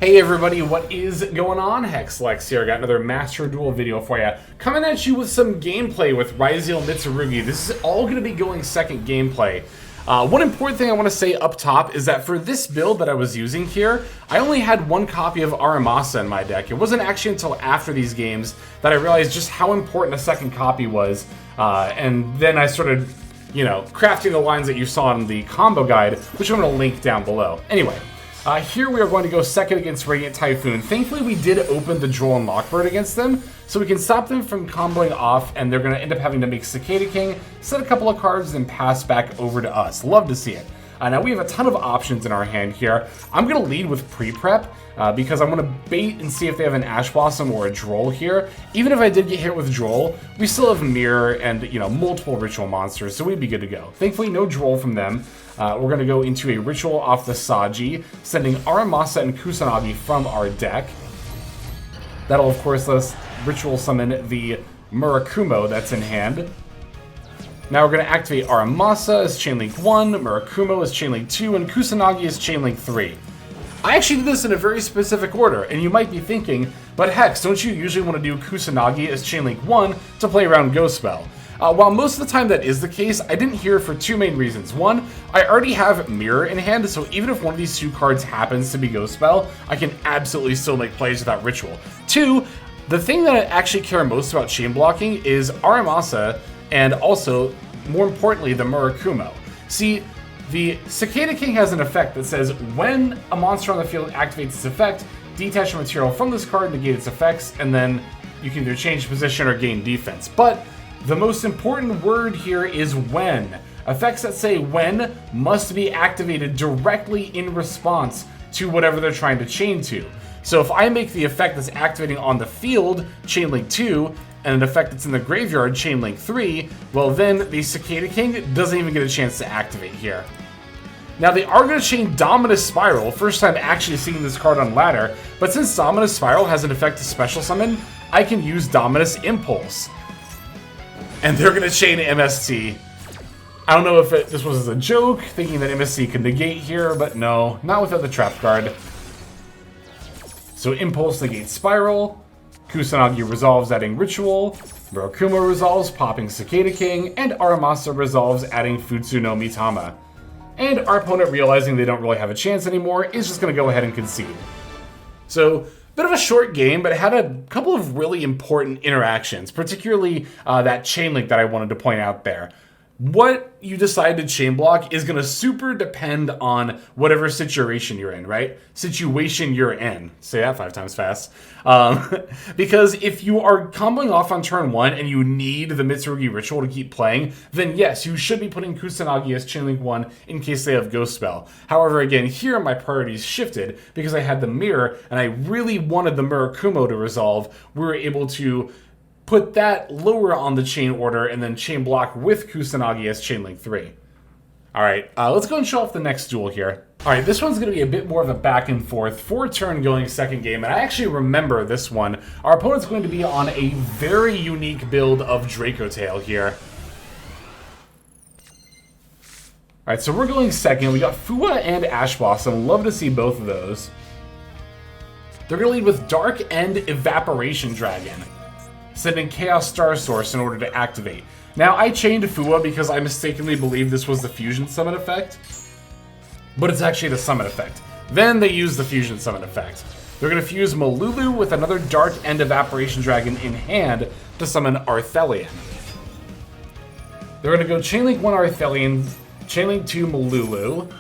Hey everybody, what is going on? Hexlex here. I got another Master Duel video for you. Coming at you with some gameplay with Ryzeal Mitsurugi. This is all going to be going second gameplay. One important thing I want to say up top is that for this build that I was using here, I only had one copy of Aramasa in my deck. It wasn't actually until after these games that I realized just how important a second copy was. And then I started, crafting the lines that you saw in the combo guide, which I'm going to link down below. Anyway. Here we are going to go second against Radiant Typhoon. Thankfully, we did open the Droll and Lockbird against them, so we can stop them from comboing off, and they're going to end up having to make Cicada King, set a couple of cards, and pass back over to us. Love to see it. Now we have a ton of options in our hand here. I'm going to lead with pre-prep, because I'm going to bait and see if they have an Ash Blossom or a Droll here. Even if I did get hit with Droll, we still have Mirror and, multiple Ritual monsters, so we'd be good to go. Thankfully, no Droll from them. We're going to go into a Ritual off the Saji, sending Aramasa and Kusanagi from our deck. That'll, of course, let us Ritual summon the Murakumo that's in hand. Now we're going to activate Aramasa as Chainlink 1, Murakumo as Chainlink 2, and Kusanagi as Chainlink 3. I actually did this in a very specific order, and you might be thinking, but Hex, don't you usually want to do Kusanagi as Chainlink 1 to play around Ghost Spell? While most of the time that is the case, I didn't hear for two main reasons. One, I already have Mirror in hand, so even if one of these two cards happens to be Ghost Spell, I can absolutely still make plays without Ritual. Two, the thing that I actually care most about chain blocking is Aramasa, and also, more importantly, the Murakumo. See, the Cicada King has an effect that says, when a monster on the field activates its effect, detach a material from this card, negate its effects, and then you can either change position or gain defense. But the most important word here is when. Effects that say when must be activated directly in response to whatever they're trying to chain to. So if I make the effect that's activating on the field, Chainlink 2, and an effect that's in the graveyard, Chainlink 3, well then the Cicada King doesn't even get a chance to activate here. Now they are going to chain Dominus Spiral, first time actually seeing this card on ladder, but since Dominus Spiral has an effect to special summon, I can use Dominus Impulse. And they're going to chain MST. I don't know if this was a joke, thinking that MST could negate here, but no, not without the trap card. So Impulse negates Spiral, Kusanagi resolves adding Ritual, Murakumo resolves popping Cicada King, and Aramasa resolves adding Futsu no Mitama. And our opponent, realizing they don't really have a chance anymore, is just going to go ahead and concede. So, bit of a short game, but it had a couple of really important interactions, particularly that chain link that I wanted to point out there. What you decide to chain block is going to super depend on whatever situation you're in, right? Situation you're in. Say that 5 times fast. Because if you are comboing off on turn 1 and you need the Mitsurugi Ritual to keep playing, then yes, you should be putting Kusanagi as Chainlink 1 in case they have Ghost Spell. However, again, here my priorities shifted because I had the Mirror and I really wanted the Murakumo to resolve. We were able to put that lower on the chain order and then chain block with Kusanagi as Chainlink 3. Alright, let's go and show off the next duel here. Alright, this one's going to be a bit more of a back and forth, 4-turn going second game, and I actually remember this one. Our opponent's going to be on a very unique build of Dracotail here. Alright, so we're going second. We got Fua and Ash Blossom. Love to see both of those. They're going to lead with Dark and Evaporation Dragon, sending Chaos Star Source in order to activate. Now, I chained Fua because I mistakenly believed this was the Fusion Summon effect, but it's actually the Summon effect. Then they use the Fusion Summon effect. They're going to fuse Malulu with another Dark and Evaporation Dragon in hand to summon Arthelion. They're going to go Chainlink 1 Arthelion, Chainlink 2 Malulu,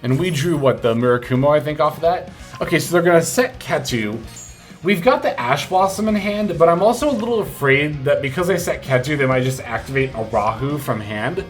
and we drew, what, the Murakumo, I think, off of that? Okay, so they're going to set Ketu. We've got the Ash Blossom in hand, but I'm also a little afraid that because I set Ketu, they might just activate a Rahu from hand.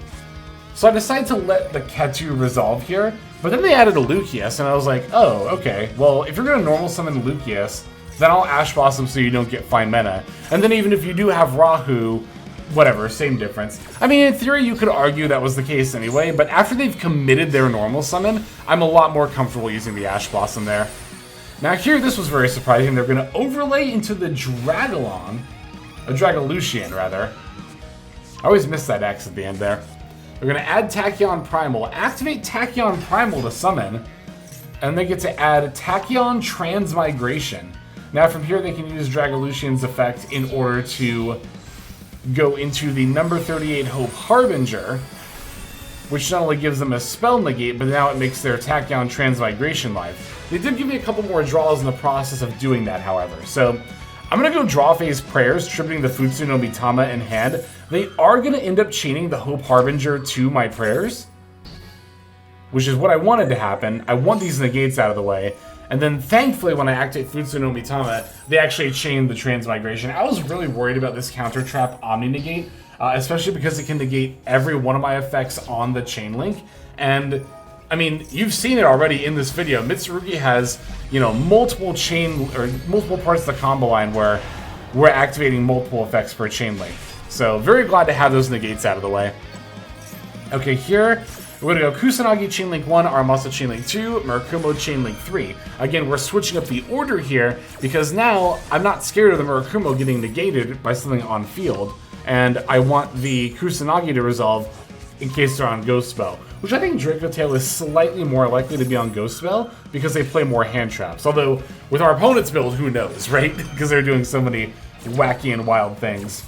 So I decided to let the Ketu resolve here, but then they added a Lucius, and I was like, oh, okay, well, if you're going to normal summon Lucius, then I'll Ash Blossom so you don't get fine mana. And then even if you do have Rahu, whatever, same difference. I mean, in theory, you could argue that was the case anyway, but after they've committed their normal summon, I'm a lot more comfortable using the Ash Blossom there. Now here, this was very surprising. They're going to overlay into the Dragolon, a Dragolucian, rather. I always miss that X at the end there. They're going to add Tachyon Primal, activate Tachyon Primal to summon, And they get to add Tachyon Transmigration. Now from here they can use Dragolution's effect in order to go into the number 38 Hope Harbinger, which not only gives them a spell negate, but now it makes their Tachyon Transmigration live. They did give me a couple more draws in the process of doing that, however. So I'm going to go draw phase Prayers, tributing the Futsu no Mitama in hand. They are going to end up chaining the Hope Harbinger to my Prayers, which is what I wanted to happen. I want these negates out of the way. And then, thankfully, when I activate Futsu no Mitama, they actually chain the Transmigration. I was really worried about this counter trap Omni-Negate, especially because it can negate every one of my effects on the chain link. And, I mean, you've seen it already in this video. Mitsurugi has, you know, multiple parts of the combo line where we're activating multiple effects per chain link. So, very glad to have those negates out of the way. Okay, here we're going to go Kusanagi Chainlink 1, Aramasa Chainlink 2, Murakumo Chainlink 3. Again, we're switching up the order here because now I'm not scared of the Murakumo getting negated by something on field, and I want the Kusanagi to resolve in case they're on Ghost Spell, which I think Dracotail is slightly more likely to be on Ghost Spell because they play more hand traps. Although, with our opponent's build, who knows, right? Because they're doing so many wacky and wild things.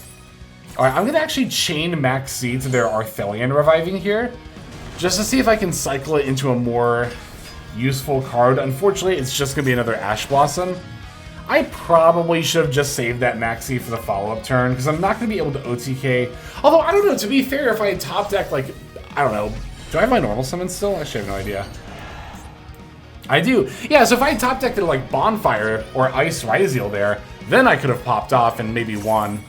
Alright, I'm going to actually chain Max C to their Arthelion reviving here, just to see if I can cycle it into a more useful card. Unfortunately, it's just going to be another Ash Blossom. I probably should have just saved that Maxi for the follow-up turn, because I'm not going to be able to OTK. Although, I don't know, to be fair, if I had top decked, like, I don't know, do I have my normal summon still? I actually have no idea. I do. Yeah, so if I had top decked it like Bonfire or Ice Ryzeal there, then I could have popped off and maybe won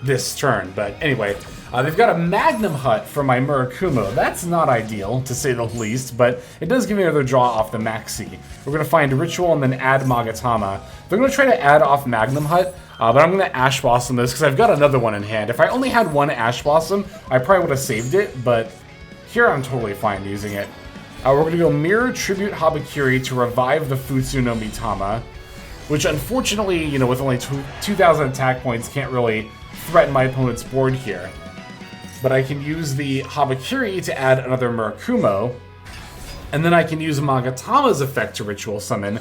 this turn. But anyway, they've got a Magnum Hut for my Murakumo. That's not ideal, to say the least, but it does give me another draw off the Maxi. We're going to find Ritual and then add Magatama. They're going to try to add off Magnum Hut, but I'm going to Ash Blossom this because I've got another one in hand. If I only had one Ash Blossom, I probably would have saved it, but here I'm totally fine using it. We're going to go Mirror Tribute Habakiri to revive the Futsu no Mitama, which unfortunately, you know, with only 2,000 attack points, can't really threaten my opponent's board here. But I can use the Habakiri to add another Murakumo, and then I can use Magatama's effect to Ritual Summon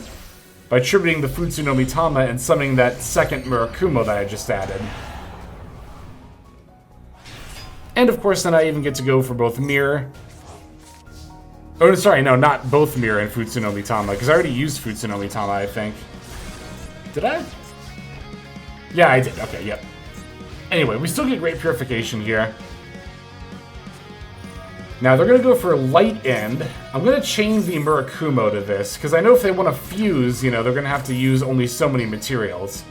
by tributing the Futsu no Mitama and summoning that second Murakumo that I just added. And of course, then I even get to go for both Mirror. Oh, sorry, no, not both Mirror and Futsu no Mitama, because I already used Futsu no Mitama, I think. Did I? Yeah, I did. Okay, yep. Anyway, we still get Great Purification here. Now, they're going to go for Light End. I'm going to chain the Murakumo to this, because I know if they want to fuse, you know, they're going to have to use only so many materials.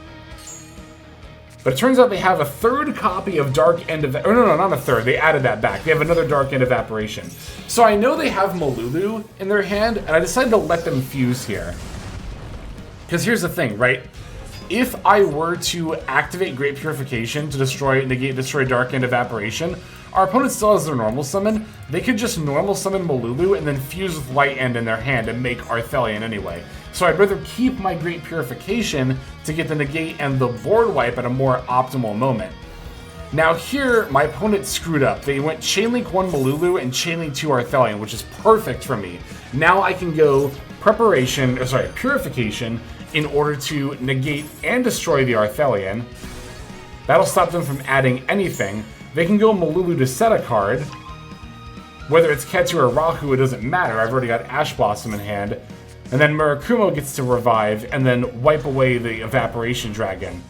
But it turns out they have a third copy of Dark End of... Oh, no, not a third. They added that back. They have another Dark End Evaporation. So I know they have Malulu in their hand, and I decided to let them fuse here. Because here's the thing, right? If I were to activate Great Purification to destroy Dark End Evaporation, our opponent still has their normal summon. They could just normal summon Malulu and then fuse with Light End in their hand and make Arthelion anyway. So I'd rather keep my Great Purification to get the negate and the board wipe at a more optimal moment. Now here, my opponent screwed up. They went Chainlink 1 Malulu and Chainlink 2 Arthelion, which is perfect for me. Now I can go Purification in order to negate and destroy the Arthelion. That'll stop them from adding anything. They can go Malulu to set a card. Whether it's Ketsu or Rahu, it doesn't matter. I've already got Ash Blossom in hand. And then Murakumo gets to revive and then wipe away the Evaporation Dragon.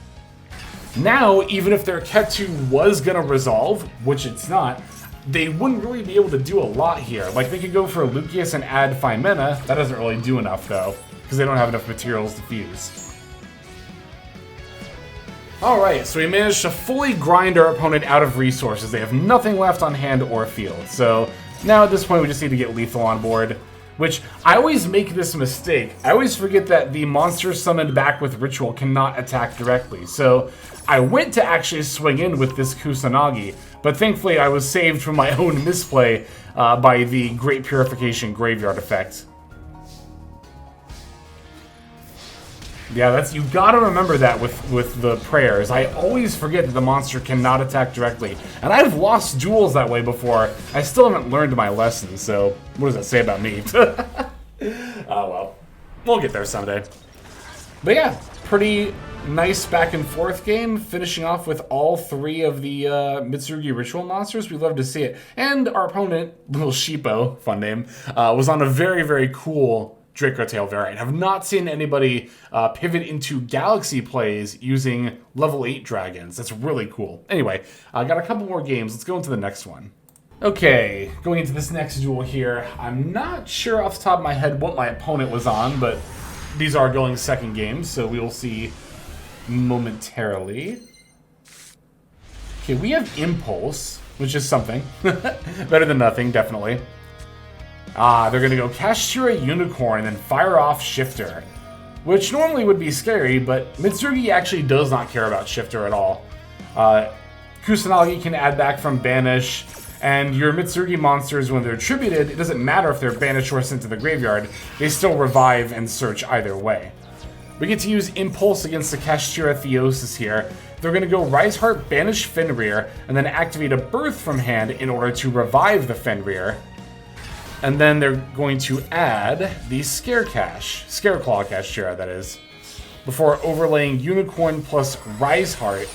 Now, even if their Ketsu was going to resolve, which it's not, they wouldn't really be able to do a lot here. Like, they could go for Lucius and add Phimena. That doesn't really do enough, though, because they don't have enough materials to fuse. Alright, so we managed to fully grind our opponent out of resources. They have nothing left on hand or field. So now at this point we just need to get lethal on board. Which, I always make this mistake. I always forget that the monster summoned back with Ritual cannot attack directly. So I went to actually swing in with this Kusanagi, but thankfully I was saved from my own misplay by the Great Purification Graveyard effect. Yeah, you gotta remember that with the prayers. I always forget that the monster cannot attack directly. And I've lost duels that way before. I still haven't learned my lesson, so what does that say about me? Oh well. We'll get there someday. But yeah, pretty nice back and forth game, finishing off with all 3 of the Mitsurugi ritual monsters. We love to see it. And our opponent, Little Sheepo, fun name, was on a very, very cool Dracotail variant. Have not seen anybody pivot into Galaxy plays using level 8 dragons. That's really cool. Anyway, I got a couple more games. Let's go into the next one. Okay, going into this next duel here, I'm not sure off the top of my head what my opponent was on, but these are going second games, so we will see momentarily. Okay, we have Impulse, which is something. Better than nothing, definitely. They're going to go Kashtira Unicorn and then fire off Shifter, which normally would be scary, but Mitsurugi actually does not care about Shifter at all. Kusanagi can add back from Banish, and your Mitsurugi monsters, when they're attributed, it doesn't matter if they're banished or sent to the graveyard, they still revive and search either way. We get to use Impulse against the Kashtira Theosis here. They're going to go Ryzeal, banish Fenrir, and then activate a Birth from hand in order to revive the Fenrir. And then they're going to add the Scareclaw Kashtira, that is, before overlaying Unicorn plus Ryzeal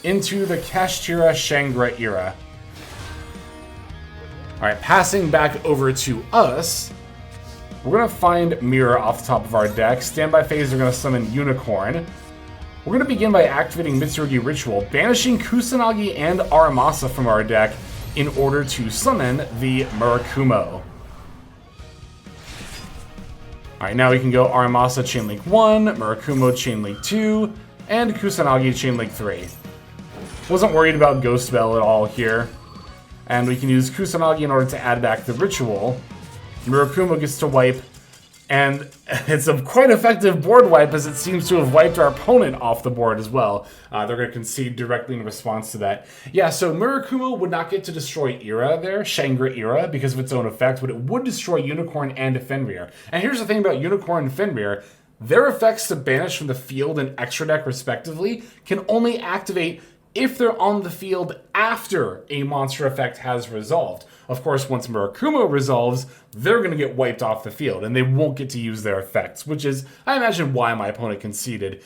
into the Kashtira Shangra era. Alright, passing back over to us, we're going to find Mirror off the top of our deck. Standby phase, they're going to summon Unicorn. We're going to begin by activating Mitsurugi Ritual, banishing Kusanagi and Aramasa from our deck in order to summon the Murakumo. Alright, now we can go Aramasa Chainlink 1, Murakumo Chainlink 2, and Kusanagi Chainlink 3. Wasn't worried about Ghost Bell at all here. And we can use Kusanagi in order to add back the Ritual. Murakumo gets to wipe, and it's a quite effective board wipe as it seems to have wiped our opponent off the board as well. They're going to concede directly in response to that. Yeah, so Murakumo would not get to destroy Era there, Shangra Era, because of its own effect, but it would destroy Unicorn and Fenrir. And here's the thing about Unicorn and Fenrir. Their effects to banish from the field and extra deck respectively can only activate if they're on the field after a monster effect has resolved. Of course, once Murakumo resolves, they're going to get wiped off the field, and they won't get to use their effects, which is, I imagine, why my opponent conceded.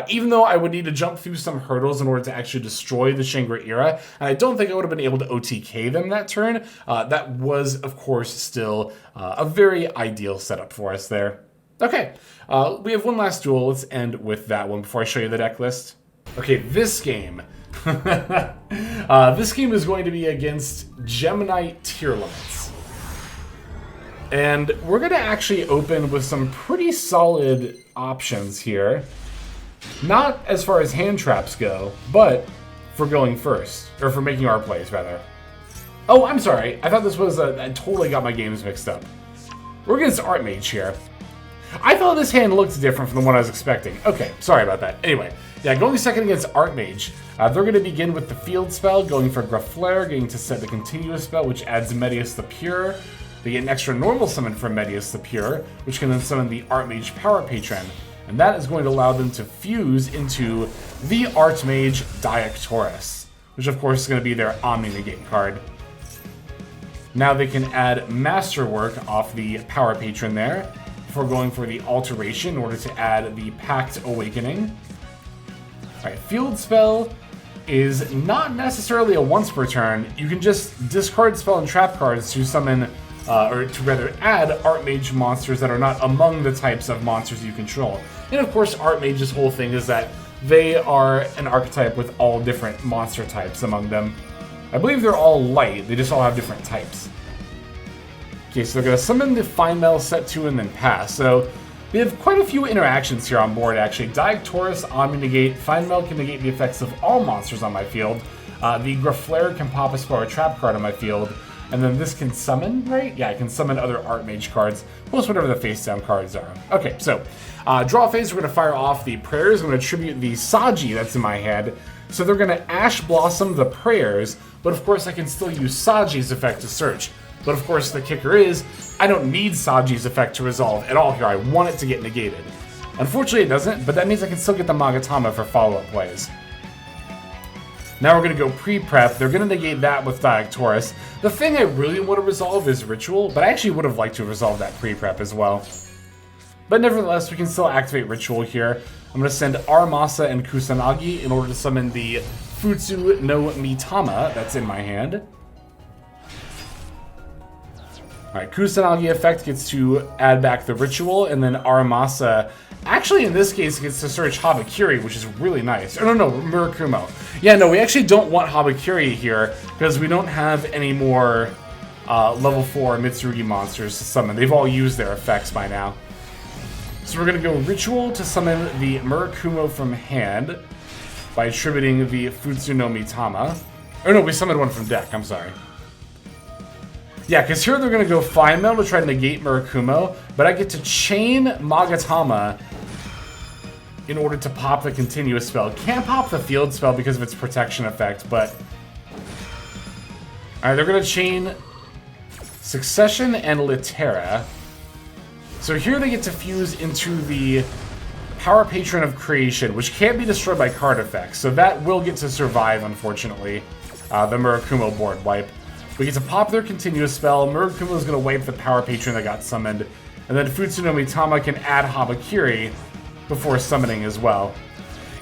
Even though I would need to jump through some hurdles in order to actually destroy the Shangra Era, and I don't think I would have been able to OTK them that turn, that was, of course, still a very ideal setup for us there. Okay, we have one last duel. Let's end with that one before I show you the deck list. Okay, this game. This game is going to be against Gemini tier limits. And we're going to actually open with some pretty solid options here. Not as far as hand traps go, but for going first. Or for making our plays, rather. Oh, I'm sorry. I thought this was I totally got my games mixed up. We're against Artmage here. I thought this hand looked different from the one I was expecting. Okay, sorry about that. Anyway, yeah, going second against Artmage. They're going to begin with the field spell, going for Graflair, getting to set the continuous spell, which adds Medius the Pure. They get an extra normal summon from Medius the Pure, which can then summon the Artmage Power Patron. And that is going to allow them to fuse into the Artmage Diactorus, which of course is going to be their Omni-Negate card. Now they can add Masterwork off the Power Patron there, before going for the Alteration in order to add the Pact Awakening. Alright, Field Spell is not necessarily a once per turn. You can just discard spell and trap cards to summon, or to rather add Artmage monsters that are not among the types of monsters you control. And of course, Artmage's whole thing is that they are an archetype with all different monster types among them. I believe they're all light, they just all have different types. Okay, so they're going to summon the Findmail, set 2, and then pass. So we have quite a few interactions here on board, actually. Diactorus, Omni-Negate, Findmail can negate the effects of all monsters on my field. The Graflair can pop a spell or trap card on my field. And then this can summon, right? Yeah, I can summon other Artmage cards, plus whatever the face-down cards are. Okay, so draw phase, we're going to fire off the Prayers. I'm going to tribute the Saji that's in my head. So they're going to Ash Blossom the Prayers, but of course I can still use Saji's effect to search. But of course the kicker is, I don't need Saji's effect to resolve at all here. I want it to get negated. Unfortunately it doesn't, but that means I can still get the Magatama for follow-up plays. Now we're going to go pre-prep. They're going to negate that with Diactorus. The thing I really want to resolve is Ritual, but I actually would have liked to resolve that pre-prep as well. But nevertheless, we can still activate Ritual here. I'm going to send Aramasa and Kusanagi in order to summon the Futsu no Mitama that's in my hand. Alright, Kusanagi effect gets to add back the Ritual, and then Aramasa, actually in this case, gets to search Habakiri, which is really nice. Oh, no, Murakumo. Yeah, no, we actually don't want Habakiri here, because we don't have any more level 4 Mitsurugi monsters to summon. They've all used their effects by now. So we're going to go Ritual to summon the Murakumo from hand by attributing the Futsu no Mitama. Oh no, we summoned one from deck, I'm sorry. Yeah, because here they're going to go Fine Mail to try to negate Murakumo, but I get to chain Magatama in order to pop the continuous spell. Can't pop the field spell because of its protection effect, but... Alright, they're going to chain Succession and Litera. So here they get to fuse into the Power Patron of Creation, which can't be destroyed by card effects. So that will get to survive, unfortunately, the Murakumo board wipe. We get to pop their continuous spell. Murakumo is going to wipe the Power Patron that got summoned. And then Futsu no Mitama can add Habakiri before summoning as well.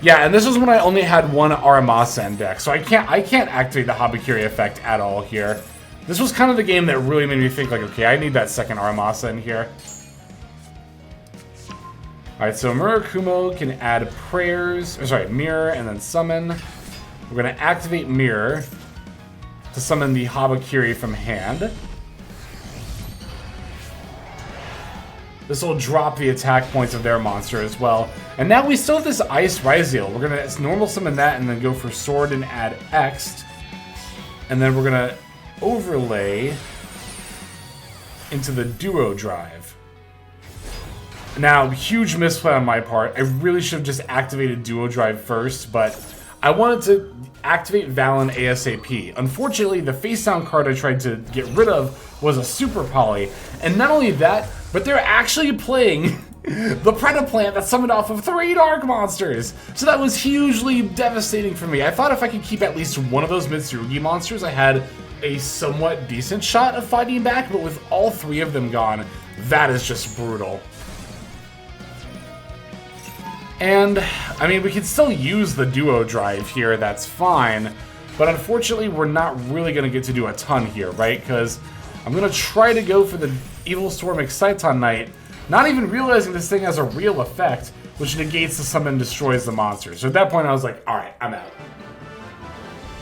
Yeah, and this is when I only had one Aramasa in deck, so I can't activate the Habakiri effect at all here. This was kind of the game that really made me think, like, okay, I need that second Aramasa in here. Alright, so Murakumo can add Mirror, and then summon. We're going to activate Mirror to summon the Habakiri from hand. This will drop the attack points of their monster as well. And now we still have this Ice Ryzeal. We're going to normal summon that and then go for Sword and add X. And then we're going to overlay into the Duo Drive. Now, huge misplay on my part. I really should have just activated Duo Drive first, but I wanted to activate Valen ASAP. Unfortunately, the face down card I tried to get rid of was a Super Poly. And not only that, but they're actually playing the Predaplant that summoned off of 3 Dark Monsters. So that was hugely devastating for me. I thought if I could keep at least one of those Mitsurugi monsters, I had a somewhat decent shot of fighting back, but with all 3 of them gone, that is just brutal. And, I mean, we can still use the Duo Drive here, that's fine. But unfortunately, we're not really going to get to do a ton here, right? Because I'm going to try to go for the Evil Storm Exciton Knight, not even realizing this thing has a real effect, which negates the summon and destroys the monster. So at that point, I was like, alright, I'm out.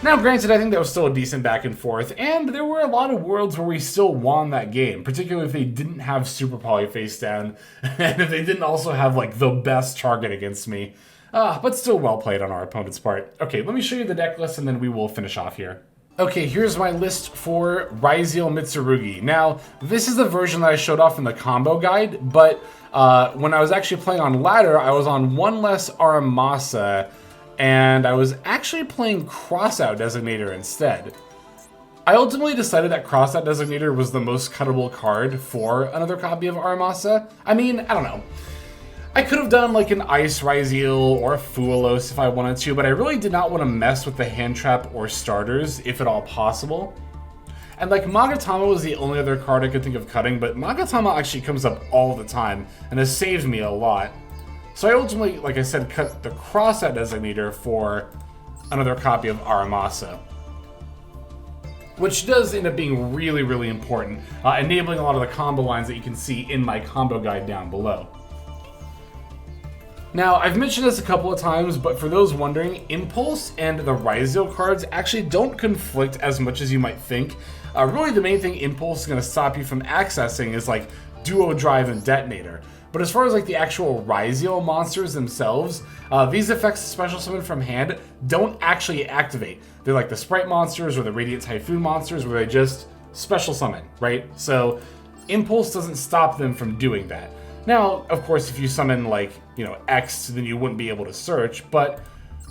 Now, granted, I think that was still a decent back and forth, and there were a lot of worlds where we still won that game, particularly if they didn't have Super Poly face down, and if they didn't also have, like, the best target against me. But still well played on our opponent's part. Okay, let me show you the deck list, and then we will finish off here. Okay, here's my list for Ryzeal Mitsurugi. Now, this is the version that I showed off in the combo guide, but when I was actually playing on ladder, I was on one less Aramasa, and I was actually playing Crossout Designator instead. I ultimately decided that Crossout Designator was the most cuttable card for another copy of Aramasa. I mean, I don't know. I could have done like an Ice Ryzeal or a Fuelos if I wanted to, but I really did not want to mess with the hand trap or starters, if at all possible. And like Magatama was the only other card I could think of cutting, but Magatama actually comes up all the time and has saved me a lot. So I ultimately, like I said, cut the Crossout Designator for another copy of Aramasa, which does end up being really, really important, enabling a lot of the combo lines that you can see in my combo guide down below. Now, I've mentioned this a couple of times, but for those wondering, Impulse and the Ryzeal cards actually don't conflict as much as you might think. Really, the main thing Impulse is going to stop you from accessing is like Duo Drive and Detonator. But as far as like the actual Ryzeal monsters themselves, these effects special summon from hand don't actually activate. They're like the Sprite monsters or the Radiant Typhoon monsters where they just special summon, right? So Impulse doesn't stop them from doing that. Now, of course, if you summon like, you know, X, then you wouldn't be able to search, but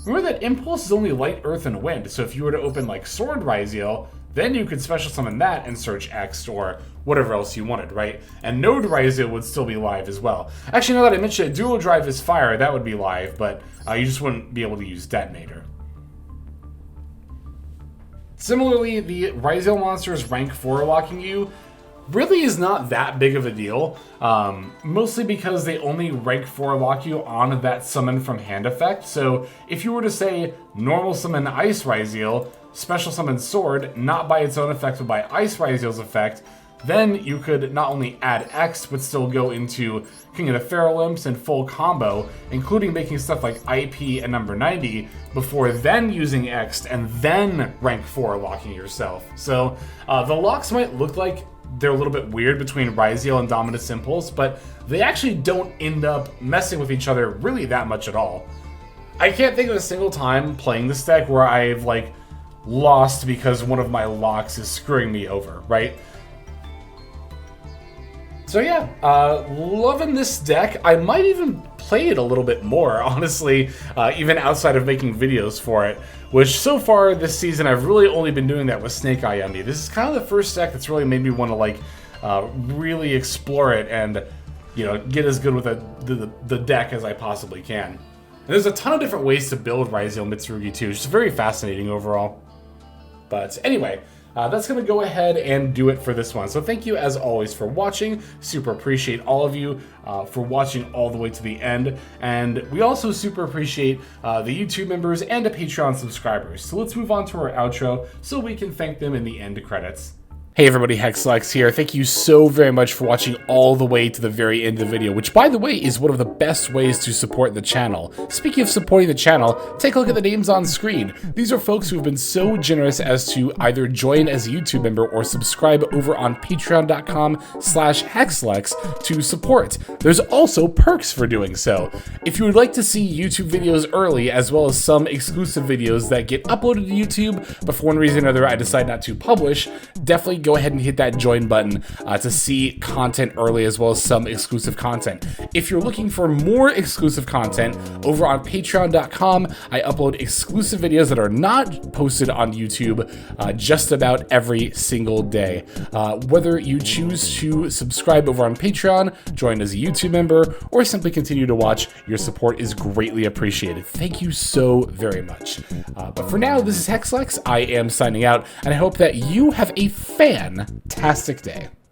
remember that Impulse is only Light, Earth, and Wind, so if you were to open like Sword Ryzeal, then you could special summon that and search X or whatever else you wanted, right? And Node Ryzeal would still be live as well. Actually, now that I mentioned it, Duo Drive is Fire, that would be live, but you just wouldn't be able to use Detonator. Similarly, the Ryzeal monsters rank 4 locking you, really is not that big of a deal, mostly because they only rank 4 lock you on that summon from hand effect. So if you were to say normal summon Ice Ryzeal, special summon Sword, not by its own effect but by Ice Ryzeal's effect, then you could not only add X, but still go into King of the Feral Imps and full combo, including making stuff like IP and number 90, before then using X and then rank 4 locking yourself. So the locks might look like they're a little bit weird between Ryzeal and Dominus Impulse, but they actually don't end up messing with each other really that much at all. I can't think of a single time playing this deck where I've like lost because one of my locks is screwing me over, right? So yeah, loving this deck. I might even play it a little bit more, honestly, even outside of making videos for it, which so far this season I've really only been doing that with Snake Eye Yummy. This is kind of the first deck that's really made me want to like really explore it and, you know, get as good with the deck as I possibly can. And there's a ton of different ways to build Ryzeal Mitsurugi too, which is very fascinating overall. But anyway, that's going to go ahead and do it for this one. So thank you as always for watching. Super appreciate all of you for watching all the way to the end. And we also super appreciate the YouTube members and the Patreon subscribers. So let's move on to our outro so we can thank them in the end credits. Hey everybody, Hexlex here. Thank you so very much for watching all the way to the very end of the video, which by the way is one of the best ways to support the channel. Speaking of supporting the channel, take a look at the names on screen. These are folks who have been so generous as to either join as a YouTube member or subscribe over on patreon.com/Hexlex to support. There's also perks for doing so. If you would like to see YouTube videos early, as well as some exclusive videos that get uploaded to YouTube, but for one reason or another I decide not to publish, definitely go ahead and hit that join button to see content early, as well as some exclusive content. If you're looking for more exclusive content, over on patreon.com, I upload exclusive videos that are not posted on YouTube just about every single day. Whether you choose to subscribe over on Patreon, join as a YouTube member, or simply continue to watch, your support is greatly appreciated. Thank you so very much. But for now, this is Hexlex. I am signing out, and I hope that you have a fantastic day.